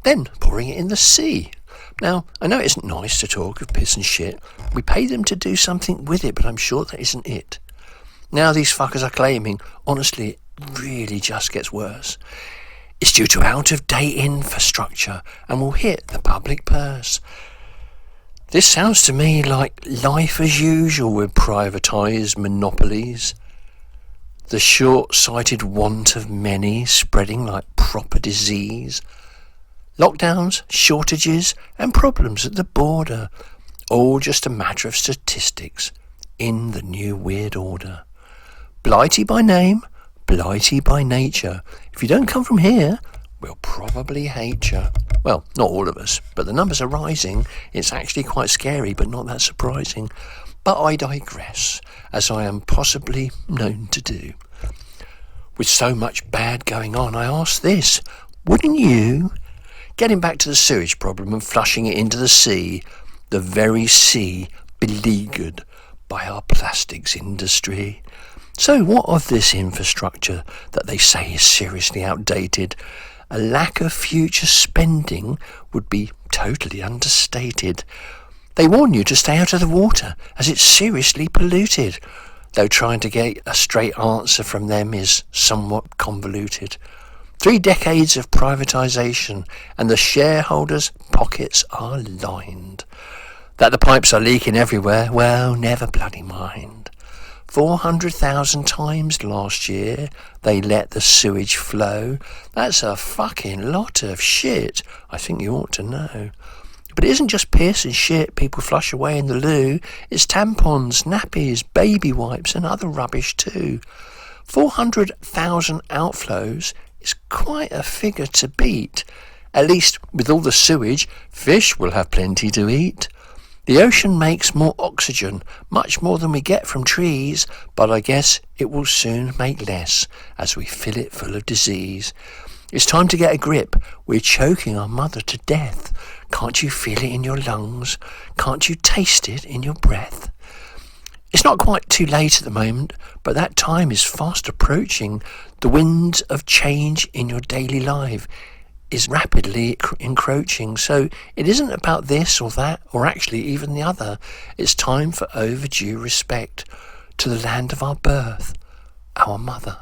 then pouring it in the sea. Now, I know it isn't nice to talk of piss and shit. We pay them to do something with it, but I'm sure that isn't it. Now these fuckers are claiming, honestly, it really just gets worse. It's due to out-of-date infrastructure and will hit the public purse. This sounds to me like life as usual with privatised monopolies. The short-sighted want of many spreading like proper disease. Lockdowns, shortages and problems at the border. All just a matter of statistics in the new weird order. Blighty by name, blighty by nature. If you don't come from here, we'll probably hate you. Well, not all of us, but the numbers are rising. It's actually quite scary, but not that surprising. But I digress, as I am possibly known to do. With so much bad going on, I ask this, wouldn't you? Getting back to the sewage problem and flushing it into the sea, the very sea beleaguered by our plastics industry. So what of this infrastructure that they say is seriously outdated? A lack of future spending would be totally understated. They warn you to stay out of the water as it's seriously polluted, though trying to get a straight answer from them is somewhat convoluted. 3 decades of privatisation and the shareholders' pockets are lined. That the pipes are leaking everywhere, well, never bloody mind. 400,000 times last year they let the sewage flow. That's a fucking lot of shit. I think you ought to know. But it isn't just piss and shit people flush away in the loo. It's tampons, nappies, baby wipes and other rubbish too. 400,000 outflows is quite a figure to beat. At least with all the sewage, fish will have plenty to eat. The ocean makes more oxygen, much more than we get from trees, but I guess it will soon make less as we fill it full of disease. It's time to get a grip. We're choking our mother to death. Can't you feel it in your lungs? Can't you taste it in your breath? It's not quite too late at the moment, but that time is fast approaching. The wind of change in your daily life is rapidly encroaching, so it isn't about this or that, or actually even the other. It's time for overdue respect to the land of our birth, our mother.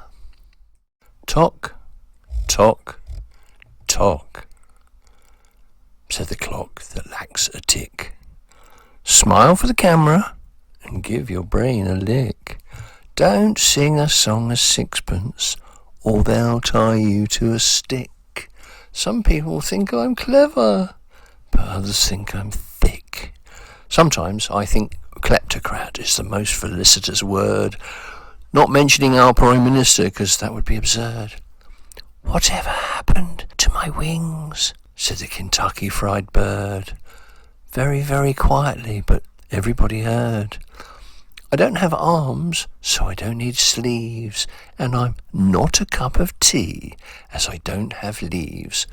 Tock, tock, tock, said the clock that lacks a tick. Smile for the camera and give your brain a lick. Don't sing a song of sixpence, or they'll tie you to a stick. Some people think I'm clever, but others think I'm thick. Sometimes I think kleptocrat is the most felicitous word, not mentioning our Prime Minister, because that would be absurd. Whatever happened to my wings? Said the Kentucky Fried Bird. Very, very quietly, but everybody heard. I I don't have arms, so I don't need sleeves, and I'm not a cup of tea, as I don't have leaves.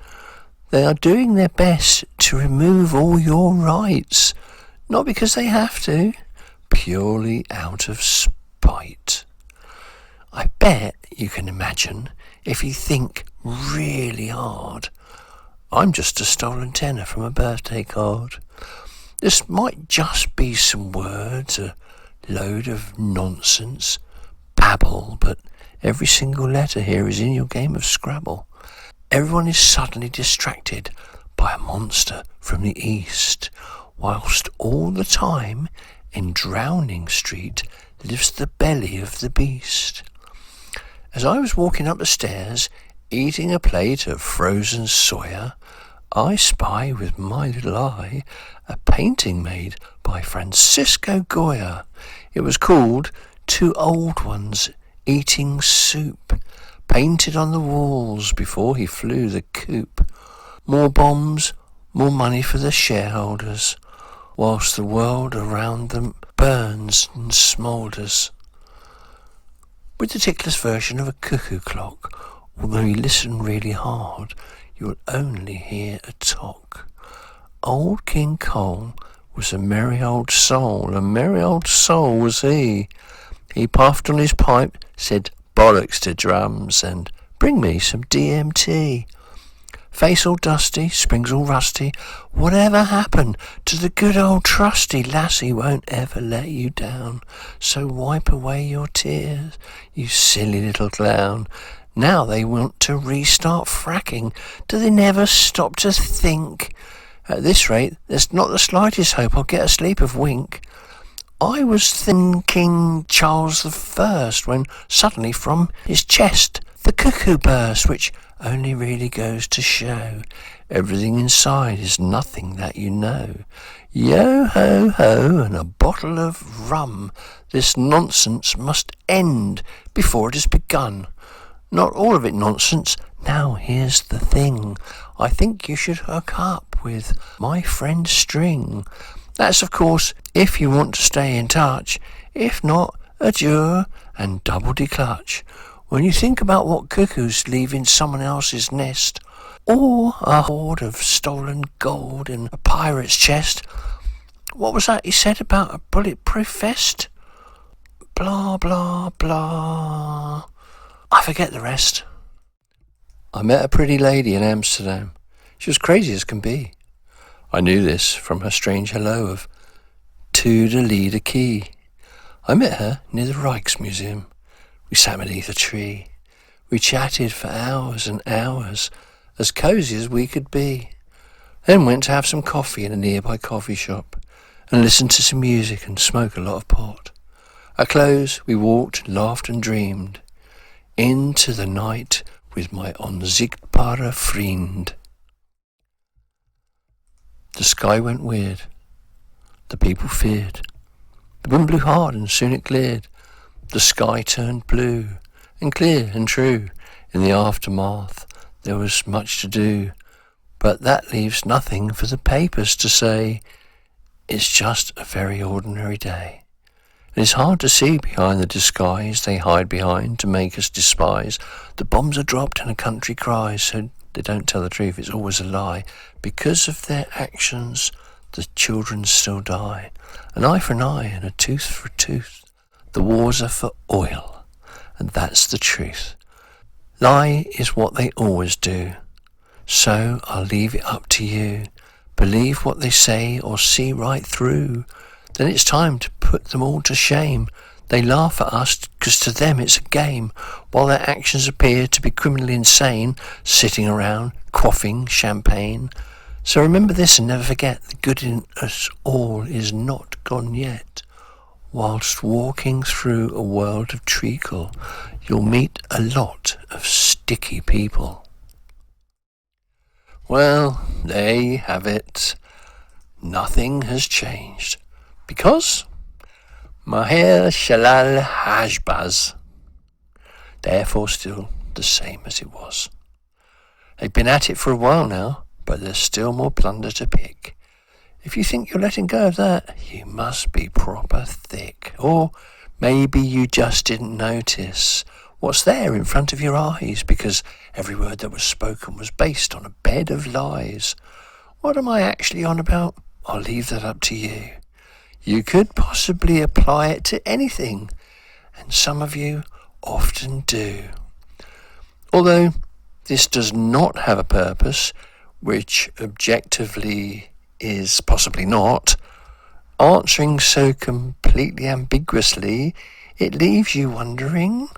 They are doing their best to remove all your rights, not because they have to, purely out of spite. I bet you can imagine, if you think really hard, I'm just a stolen tenner from a birthday card. This might just be some words, a load of nonsense, babble, but every single letter here is in your game of Scrabble. Everyone is suddenly distracted by a monster from the east, whilst all the time in Drowning Street lives the belly of the beast. As I was walking up the stairs, eating a plate of frozen soya, I spy with my little eye a painting made by Francisco Goya. It was called Two Old Ones Eating Soup, painted on the walls before he flew the coop. More bombs, more money for the shareholders, whilst the world around them burns and smoulders. With the tickless version of a cuckoo clock, although you listen really hard, you'll only hear a tock. Old King Cole was a merry old soul was he. He puffed on his pipe, said bollocks to drums, and bring me some DMT. Face all dusty, springs all rusty, whatever happened to the good old trusty? Lassie won't ever let you down, so wipe away your tears, you silly little clown. Now they want to restart fracking. Do they never stop to think? At this rate, there's not the slightest hope I'll get a sleep of wink. I was thinking Charles I when suddenly from his chest the cuckoo burst, which only really goes to show everything inside is nothing that you know. Yo ho ho and a bottle of rum. This nonsense must end before it has begun. Not all of it nonsense. Now here's the thing. I think you should hook up with my friend String. That's of course if you want to stay in touch. If not, adieu and double declutch. When you think about what cuckoos leave in someone else's nest, or a hoard of stolen gold in a pirate's chest, what was that he said about a bulletproof vest? Blah, blah, blah. I forget the rest. I met a pretty lady in Amsterdam. She was crazy as can be. I knew this from her strange hello of to the leader key. I met her near the Rijksmuseum. We sat beneath a tree. We chatted for hours and hours, as cosy as we could be. Then went to have some coffee in a nearby coffee shop and listened to some music and smoke a lot of pot. At close, we walked, laughed and dreamed into the night with my onzichtbare vriend. The sky went weird. The people feared. The wind blew hard and soon it cleared. The sky turned blue and clear and true. In the aftermath there was much to do, but that leaves nothing for the papers to say. It's just a very ordinary day. It is hard to see behind the disguise they hide behind to make us despise. The bombs are dropped and a country cries, so they don't tell the truth, it's always a lie. Because of their actions, the children still die. An eye for an eye and a tooth for a tooth. The wars are for oil, and that's the truth. Lie is what they always do, so I'll leave it up to you. Believe what they say or see right through. Then it's time to put them all to shame. They laugh at us because to them it's a game, while their actions appear to be criminally insane, sitting around quaffing champagne. So remember this and never forget, the good in us all is not gone yet. Whilst walking through a world of treacle, you'll meet a lot of sticky people. Well, there you have it. Nothing has changed. Because Maher Shalal Hajbaz, therefore still the same as it was. They've been at it for a while now, but there's still more plunder to pick. If you think you're letting go of that, you must be proper thick. Or Maybe you just didn't notice what's there in front of your eyes because every word that was spoken was based on a bed of lies. What am I actually on about? I'll leave that up to you. You could possibly apply it to anything, and some of you often do. Although this does not have a purpose, which objectively is possibly not, answering so completely ambiguously, it leaves you wondering